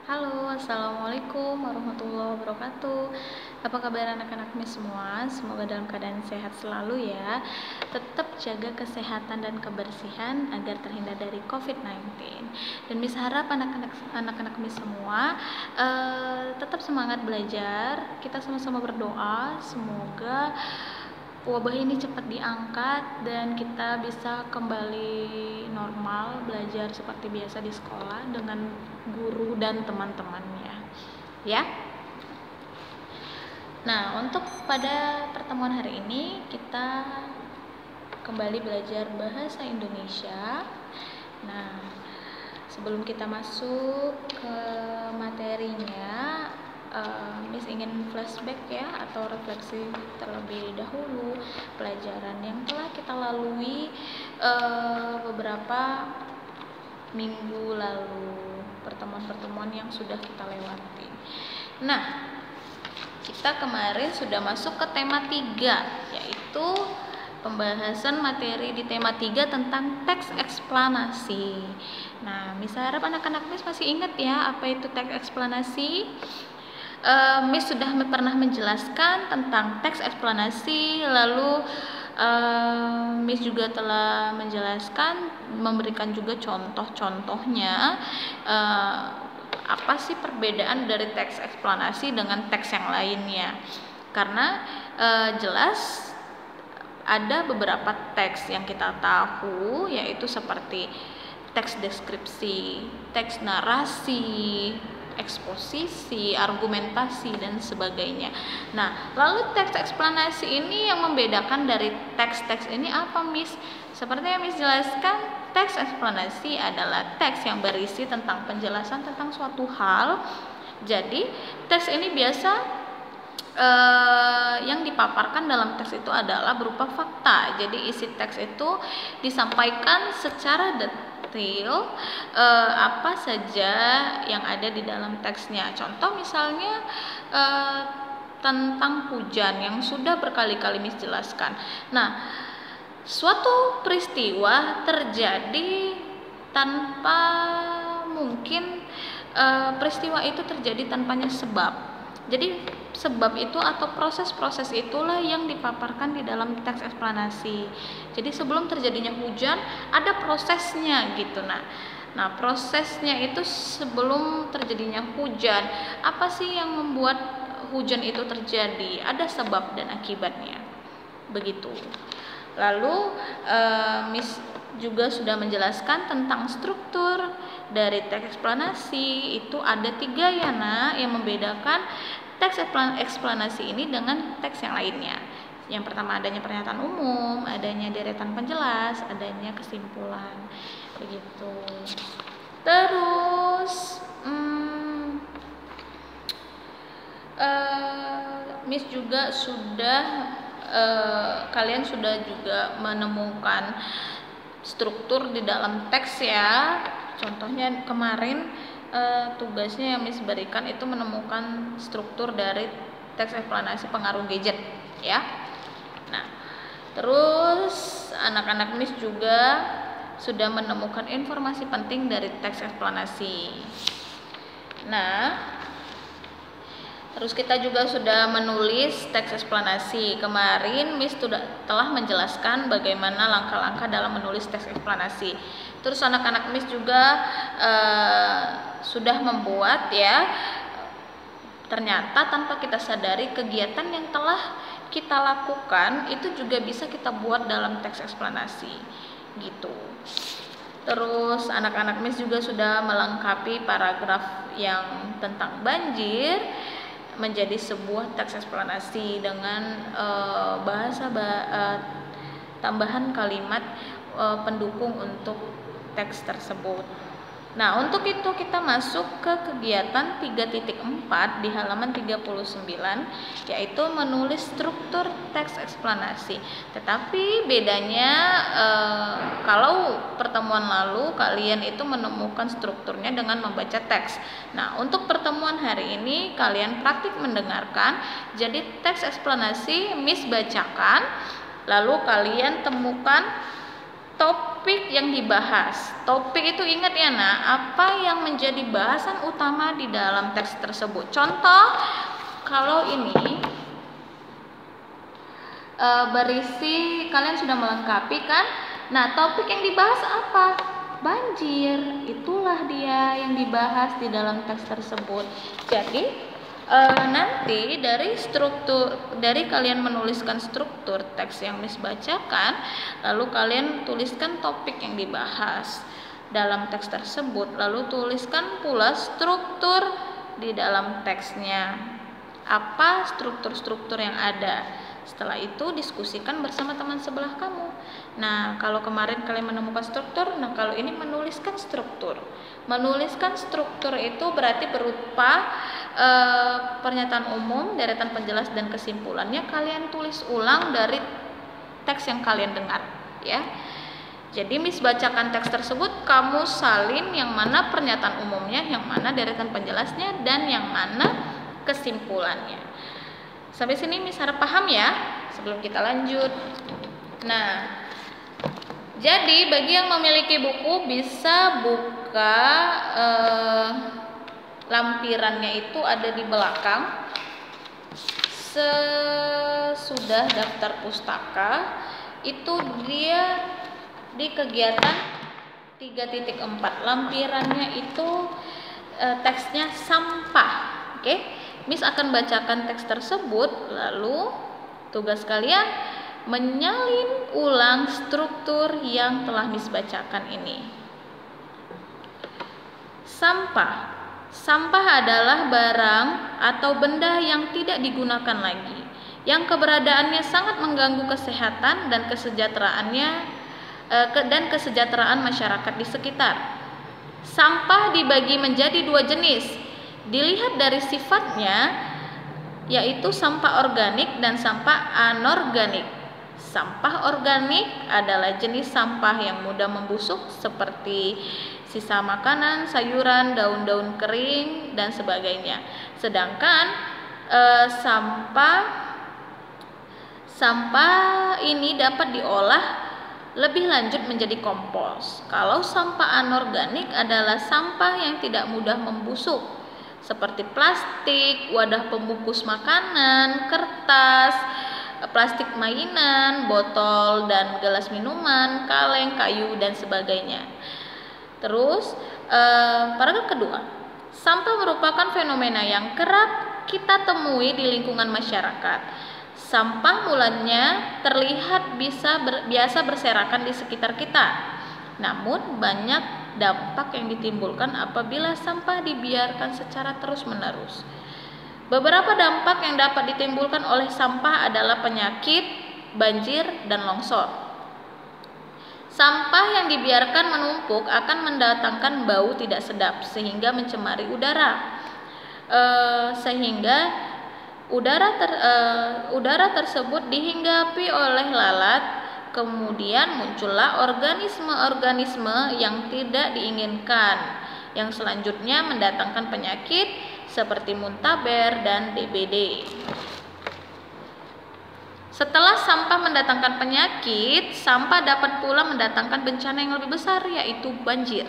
Halo, assalamualaikum warahmatullahi wabarakatuh. Apa kabar anak-anak Miss semua? Semoga dalam keadaan sehat selalu ya. Tetap jaga kesehatan dan kebersihan agar terhindar dari COVID-19. Dan Miss harap anak-anak Miss semua tetap semangat belajar. Kita sama-sama berdoa semoga wabah ini cepat diangkat dan kita bisa kembali normal belajar seperti biasa di sekolah dengan guru dan teman-temannya ya. Nah, untuk pada pertemuan hari ini kita kembali belajar bahasa Indonesia. Nah, sebelum kita masuk ke materinya, Miss ingin flashback ya atau refleksi terlebih dahulu pelajaran yang telah kita lalui beberapa minggu lalu, pertemuan-pertemuan yang sudah kita lewati. Nah, kita kemarin sudah masuk ke tema 3, yaitu pembahasan materi di tema 3 tentang teks eksplanasi. Nah, Miss harap anak-anak Miss masih ingat ya apa itu teks eksplanasi. Miss sudah pernah menjelaskan tentang teks eksplanasi, lalu Miss juga telah menjelaskan, memberikan juga contoh-contohnya apa sih perbedaan dari teks eksplanasi dengan teks yang lainnya. Karena jelas ada beberapa teks yang kita tahu, yaitu seperti teks deskripsi, teks narasi, eksposisi, argumentasi, dan sebagainya. Nah, lalu teks eksplanasi ini yang membedakan dari teks-teks ini apa, Miss? Seperti yang Miss jelaskan, teks eksplanasi adalah teks yang berisi tentang penjelasan tentang suatu hal. Jadi, teks ini biasa yang dipaparkan dalam teks itu adalah berupa fakta. Jadi, isi teks itu disampaikan secara detail apa saja yang ada di dalam teksnya. Contoh misalnya tentang hujan yang sudah berkali-kali Miss jelaskan. Nah, suatu peristiwa terjadi tanpa mungkin peristiwa itu terjadi tanpanya sebab. Jadi sebab itu atau proses-proses itulah yang dipaparkan di dalam teks eksplanasi. Jadi sebelum terjadinya hujan ada prosesnya gitu. Nah, prosesnya itu sebelum terjadinya hujan, apa sih yang membuat hujan itu terjadi? Ada sebab dan akibatnya. Begitu. Lalu Miss juga sudah menjelaskan tentang struktur dari teks eksplanasi. Itu ada 3 ya yang membedakan teks eksplanasi ini dengan teks yang lainnya. Yang pertama adanya pernyataan umum, adanya deretan penjelas, adanya kesimpulan. Begitu. Terus Miss juga sudah kalian sudah juga menemukan struktur di dalam teks ya. Contohnya kemarin tugasnya yang Miss berikan itu menemukan struktur dari teks eksplanasi pengaruh gadget ya. Nah, terus anak-anak Miss juga sudah menemukan informasi penting dari teks eksplanasi. Nah, terus kita juga sudah menulis teks eksplanasi. Kemarin Miss telah menjelaskan bagaimana langkah-langkah dalam menulis teks eksplanasi. Terus anak-anak Miss juga sudah membuat ya. Ternyata tanpa kita sadari kegiatan yang telah kita lakukan itu juga bisa kita buat dalam teks eksplanasi gitu. Terus anak-anak Miss juga sudah melengkapi paragraf yang tentang banjir menjadi sebuah teks eksplanasi dengan tambahan kalimat pendukung untuk teks tersebut. Nah, untuk itu kita masuk ke kegiatan 3.4 di halaman 39, yaitu menulis struktur teks eksplanasi. Tetapi bedanya kalau pertemuan lalu kalian itu menemukan strukturnya dengan membaca teks. Nah, untuk pertemuan hari ini kalian praktik mendengarkan. Jadi teks eksplanasi Miss bacakan, lalu kalian temukan top topik yang dibahas. Topik itu ingat ya nak, apa yang menjadi bahasan utama di dalam teks tersebut. Contoh, kalau ini berisi, kalian sudah melengkapi kan? Nah, topik yang dibahas apa? Banjir. Itulah dia yang dibahas di dalam teks tersebut. Jadi nanti dari kalian menuliskan struktur teks yang Miss bacakan, lalu kalian tuliskan topik yang dibahas dalam teks tersebut, lalu tuliskan pula struktur di dalam teksnya. Apa struktur-struktur yang ada? Setelah itu diskusikan bersama teman sebelah kamu. Nah, kalau kemarin kalian menemukan struktur, nah kalau ini menuliskan struktur. Menuliskan struktur itu berarti berupa pernyataan umum, deretan penjelas dan kesimpulannya kalian tulis ulang dari teks yang kalian dengar, ya. Jadi Miss bacakan teks tersebut, kamu salin yang mana pernyataan umumnya, yang mana deretan penjelasnya, dan yang mana kesimpulannya. Sampai sini Miss harap paham ya, sebelum kita lanjut. Nah, jadi bagi yang memiliki buku bisa buka lampirannya itu ada di belakang. Sesudah daftar pustaka itu dia di kegiatan 3.4. Lampirannya itu teksnya sampah. Oke, Miss akan bacakan teks tersebut, lalu tugas kalian menyalin ulang struktur yang telah Miss bacakan ini. Sampah. Sampah adalah barang atau benda yang tidak digunakan lagi, yang keberadaannya sangat mengganggu kesehatan dan kesejahteraan masyarakat di sekitar. Sampah dibagi menjadi dua jenis. Dilihat dari sifatnya, yaitu sampah organik dan sampah anorganik. Sampah organik adalah jenis sampah yang mudah membusuk seperti sisa makanan, sayuran, daun-daun kering, dan sebagainya. Sedangkan sampah ini dapat diolah lebih lanjut menjadi kompos. Kalau sampah anorganik adalah sampah yang tidak mudah membusuk, seperti plastik, wadah pembungkus makanan, kertas, plastik mainan, botol dan gelas minuman, kaleng, kayu, dan sebagainya. Terus paragraf kedua, sampah merupakan fenomena yang kerap kita temui di lingkungan masyarakat. Sampah mulanya terlihat biasa berserakan di sekitar kita, namun banyak dampak yang ditimbulkan apabila sampah dibiarkan secara terus-menerus. Beberapa dampak yang dapat ditimbulkan oleh sampah adalah penyakit, banjir, dan longsor. Sampah yang dibiarkan menumpuk akan mendatangkan bau tidak sedap sehingga mencemari udara. Udara tersebut dihinggapi oleh lalat. Kemudian muncullah organisme-organisme yang tidak diinginkan, yang selanjutnya mendatangkan penyakit seperti muntaber dan DBD. Setelah sampah mendatangkan penyakit, sampah dapat pula mendatangkan bencana yang lebih besar, yaitu banjir.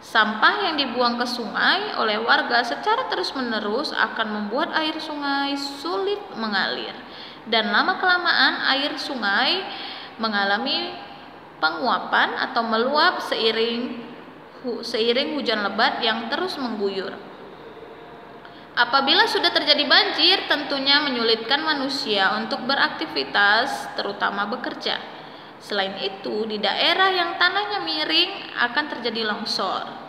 Sampah yang dibuang ke sungai oleh warga secara terus-menerus akan membuat air sungai sulit mengalir. Dan lama-kelamaan air sungai mengalami penguapan atau meluap seiring hujan lebat yang terus mengguyur. Apabila sudah terjadi banjir, tentunya menyulitkan manusia untuk beraktivitas, terutama bekerja. Selain itu, di daerah yang tanahnya miring akan terjadi longsor.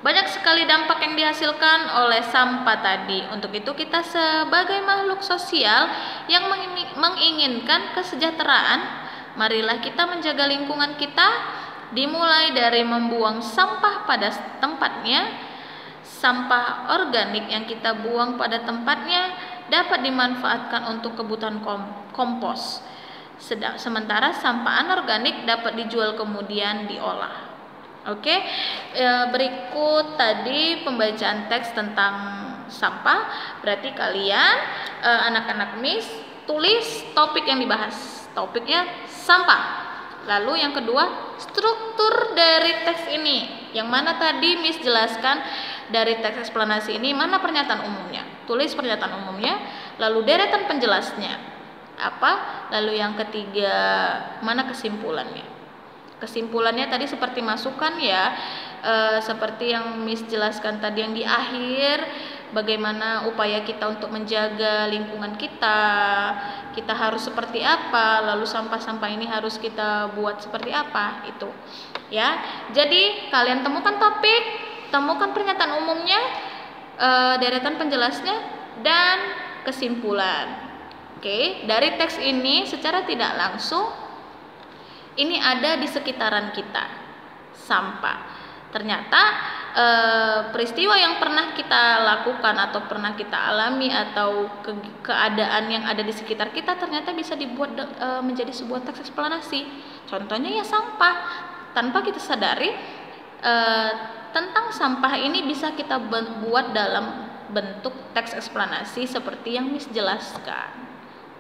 Banyak sekali dampak yang dihasilkan oleh sampah tadi. Untuk itu kita sebagai makhluk sosial yang menginginkan kesejahteraan, marilah kita menjaga lingkungan kita, dimulai dari membuang sampah pada tempatnya. Sampah organik yang kita buang pada tempatnya dapat dimanfaatkan untuk kebutuhan kompos. Sementara sampah anorganik dapat dijual kemudian diolah. Oke, berikut tadi pembacaan teks tentang sampah. Berarti kalian anak-anak Miss tulis topik yang dibahas. Topiknya sampah. Lalu yang kedua, struktur dari teks ini. Yang mana tadi Miss jelaskan dari teks eksplanasi ini mana pernyataan umumnya. Tulis pernyataan umumnya, lalu deretan penjelasnya. Apa? Lalu yang ketiga, mana kesimpulannya. Kesimpulannya tadi seperti masukan ya, seperti yang Miss jelaskan tadi yang di akhir, bagaimana upaya kita untuk menjaga lingkungan kita harus seperti apa, lalu sampah-sampah ini harus kita buat seperti apa, itu ya. Jadi kalian temukan topik, temukan pernyataan umumnya, deretan penjelasnya, dan kesimpulan. Oke, dari teks ini secara tidak langsung ini ada di sekitaran kita, sampah. Ternyata peristiwa yang pernah kita lakukan atau pernah kita alami atau keadaan yang ada di sekitar kita ternyata bisa dibuat menjadi sebuah teks eksplanasi. Contohnya ya sampah. Tanpa kita sadari tentang sampah ini bisa kita buat dalam bentuk teks eksplanasi seperti yang Miss jelaskan.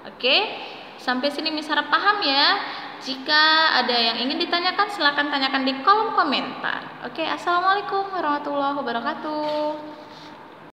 Oke, sampai sini Miss harap paham ya. Jika ada yang ingin ditanyakan, silakan tanyakan di kolom komentar. Oke, assalamualaikum warahmatullahi wabarakatuh.